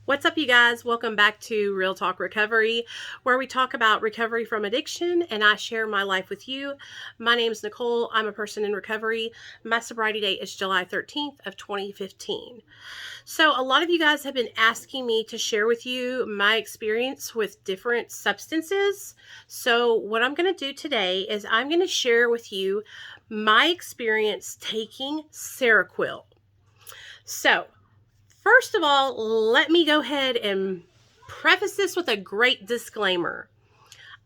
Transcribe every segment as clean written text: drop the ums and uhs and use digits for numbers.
What's up, you guys? Welcome back to Real Talk Recovery, where we talk about recovery from addiction and I share my life with you. My name is Nicole. I'm a person in recovery. My sobriety date is July 13th of 2015. So a lot of you guys have been asking me to share with you my experience with different substances. So what I'm going to do today is I'm going to share with you my experience taking Seroquel. So first of all, let me go ahead and preface this with a great disclaimer.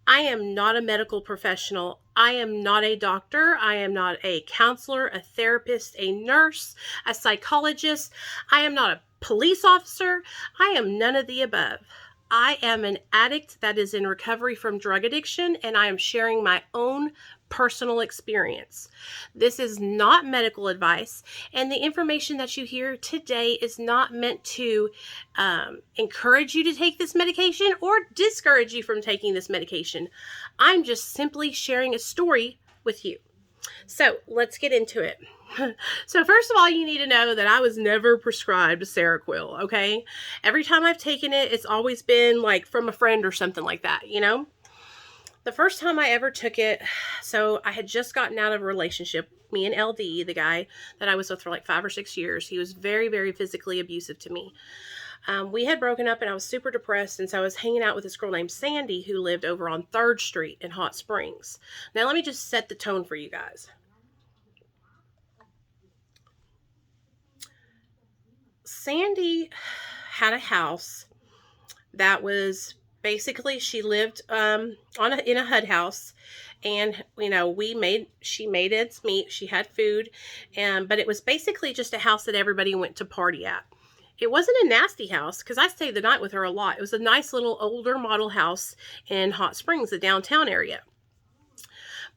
I am not a medical professional. I am not a doctor. I am not a counselor, a therapist, a nurse, a psychologist. I am not a police officer. I am none of the above. I am an addict that is in recovery from drug addiction, and I am sharing my own personal experience. This is not medical advice, and the information that you hear today is not meant to encourage you to take this medication or discourage you from taking this medication. I'm just simply sharing a story with you. So let's get into it. So first of all, you need to know that I was never prescribed Seroquel, okay? Every time I've taken it, it's always been like from a friend or something like that, you know? The first time I ever took it, so I had just gotten out of a relationship. Me and LD, the guy that I was with for like 5 or 6 years, he was very, very physically abusive to me. We had broken up and I was super depressed, and so I was hanging out with this girl named Sandy who lived over on 3rd Street in Hot Springs. Now let me just set the tone for you guys. Sandy had a house that was basically, she lived in a HUD house, and she made ends meet. She had food, but it was basically just a house that everybody went to party at. It wasn't a nasty house because I stayed the night with her a lot. It was a nice little older model house in Hot Springs, the downtown area.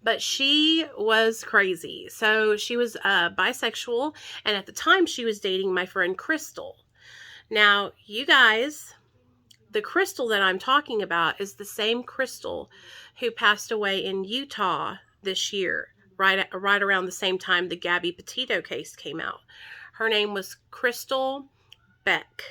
But she was crazy. So she was bisexual, and at the time she was dating my friend Crystal. Now, you guys, the Crystal that I'm talking about is the same Crystal who passed away in Utah this year, right around the same time the Gabby Petito case came out. Her name was Crystal Beck.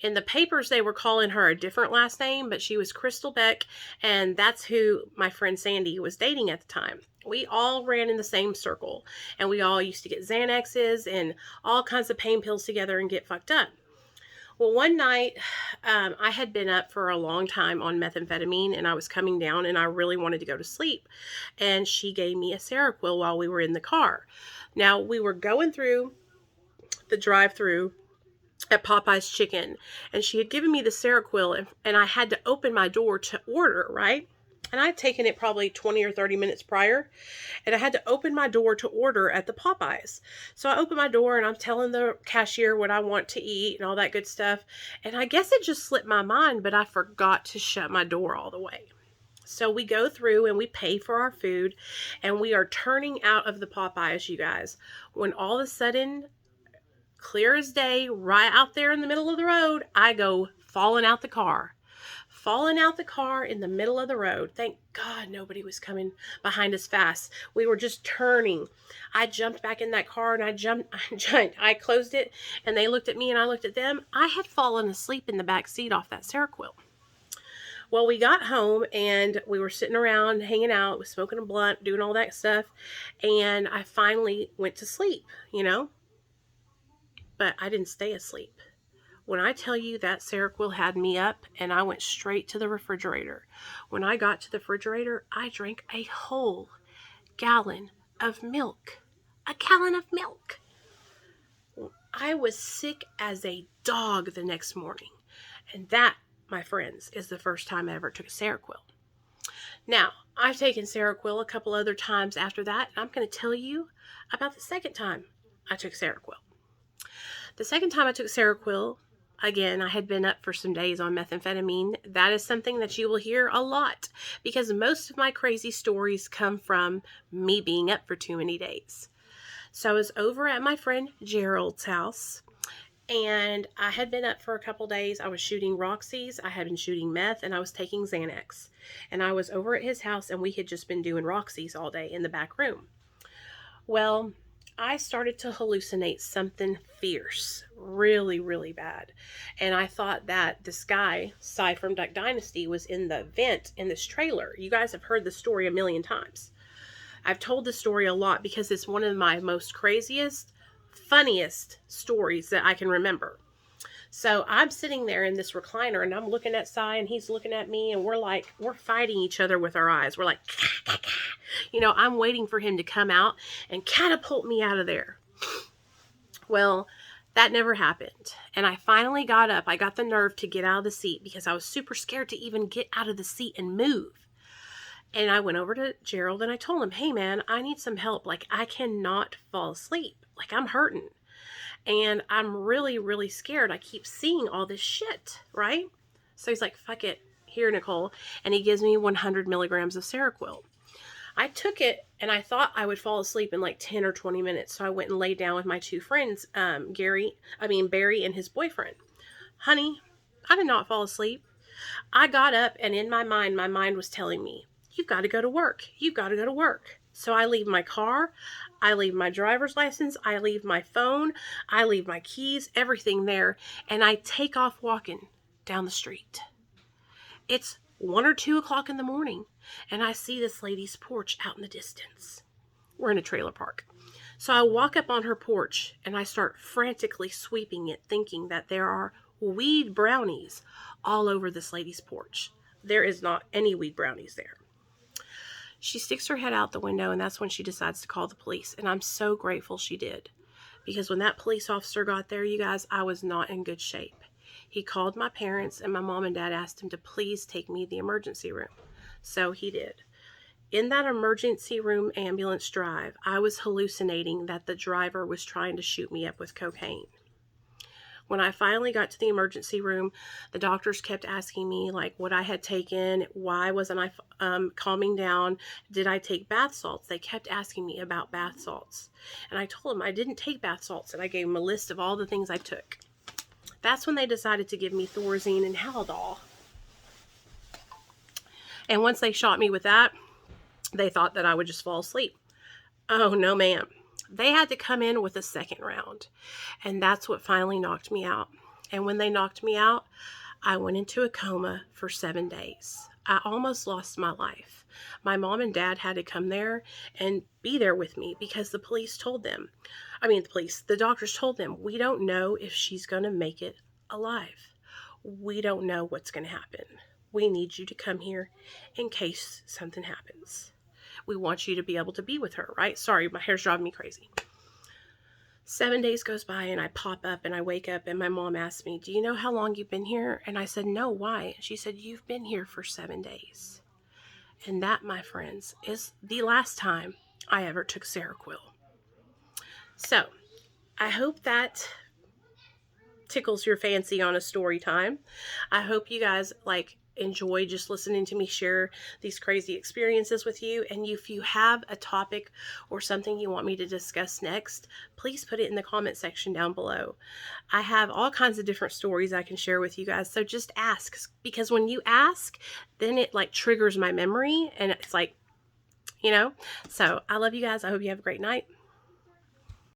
In the papers, they were calling her a different last name, but she was Crystal Beck, and that's who my friend Sandy was dating at the time. We all ran in the same circle, and we all used to get Xanaxes and all kinds of pain pills together and get fucked up. Well, one night, I had been up for a long time on methamphetamine, and I was coming down, and I really wanted to go to sleep. And she gave me a Seroquel while we were in the car. Now, we were going through the drive-through at Popeye's Chicken, and she had given me the Seroquel, and I had to open my door to order, right? And I had taken it probably 20 or 30 minutes prior, and I had to open my door to order at the Popeyes. So I opened my door, and I'm telling the cashier what I want to eat and all that good stuff. And I guess it just slipped my mind, but I forgot to shut my door all the way. So we go through and we pay for our food, and we are turning out of the Popeyes, you guys, when all of a sudden, clear as day, right out there in the middle of the road, I go falling out the car in the middle of the road. Thank God nobody was coming behind us fast. We were just turning. I jumped back in that car, and I closed it, and they looked at me and I looked at them. I had fallen asleep in the back seat off that Seroquel. Well, we got home and we were sitting around hanging out, smoking a blunt, doing all that stuff, and I finally went to sleep, but I didn't stay asleep. When I tell you that Seroquel had me up, and I went straight to the refrigerator. When I got to the refrigerator, I drank a whole gallon of milk. A gallon of milk. I was sick as a dog the next morning. And that, my friends, is the first time I ever took a Seroquel. Now, I've taken Seroquel a couple other times after that, and I'm going to tell you about the second time I took Seroquel. The second time I took Seroquel, again, I had been up for some days on methamphetamine. That is something that you will hear a lot, because most of my crazy stories come from me being up for too many days. So I was over at my friend Gerald's house, and I had been up for a couple days. I was shooting Roxy's, I had been shooting meth, and I was taking Xanax. And I was over at his house, and we had just been doing Roxy's all day in the back room. Well, I started to hallucinate something fierce, really, really bad. And I thought that this guy, Cy from Duck Dynasty, was in the vent in this trailer. You guys have heard the story a million times. I've told this story a lot because it's one of my most craziest, funniest stories that I can remember. So I'm sitting there in this recliner and I'm looking at Cy and he's looking at me and we're fighting each other with our eyes. We're like, I'm waiting for him to come out and catapult me out of there. Well, that never happened. And I finally got up. I got the nerve to get out of the seat because I was super scared to even get out of the seat and move. And I went over to Gerald and I told him, hey man, I need some help. Like, I cannot fall asleep. Like, I'm hurting. And I'm really, really scared. I keep seeing all this shit, right? So he's like, fuck it. Here, Nicole. And he gives me 100 milligrams of Seroquel. I took it and I thought I would fall asleep in like 10 or 20 minutes. So I went and laid down with my two friends, Barry and his boyfriend. Honey, I did not fall asleep. I got up and in my mind was telling me, you've got to go to work. You've got to go to work. So I leave my car, I leave my driver's license, I leave my phone, I leave my keys, everything there, and I take off walking down the street. It's 1 or 2 o'clock in the morning, and I see this lady's porch out in the distance. We're in a trailer park. So I walk up on her porch, and I start frantically sweeping it, thinking that there are weed brownies all over this lady's porch. There is not any weed brownies there. She sticks her head out the window, and that's when she decides to call the police. And I'm so grateful she did. Because when that police officer got there, you guys, I was not in good shape. He called my parents, and my mom and dad asked him to please take me to the emergency room. So he did. In that emergency room ambulance drive, I was hallucinating that the driver was trying to shoot me up with cocaine. When I finally got to the emergency room, the doctors kept asking me like what I had taken, why wasn't I calming down, did I take bath salts? They kept asking me about bath salts. And I told them I didn't take bath salts, and I gave them a list of all the things I took. That's when they decided to give me Thorazine and Haldol. And once they shot me with that, they thought that I would just fall asleep. Oh, no, ma'am. They had to come in with a second round. And that's what finally knocked me out. And when they knocked me out, I went into a coma for 7 days. I almost lost my life. My mom and dad had to come there and be there with me because the doctors told them, we don't know if she's going to make it alive. We don't know what's going to happen. We need you to come here in case something happens. We want you to be able to be with her, right? Sorry, my hair's driving me crazy. 7 days goes by and I pop up and I wake up and my mom asked me, do you know how long you've been here? And I said, no, why? She said, you've been here for 7 days. And that, my friends, is the last time I ever took Seroquel. So, I hope that tickles your fancy on a story time. I hope you guys enjoy just listening to me share these crazy experiences with you. And if you have a topic or something you want me to discuss next, please put it in the comment section down below. I have all kinds of different stories I can share with you guys. So just ask, because when you ask, then it triggers my memory and it's so I love you guys. I hope you have a great night.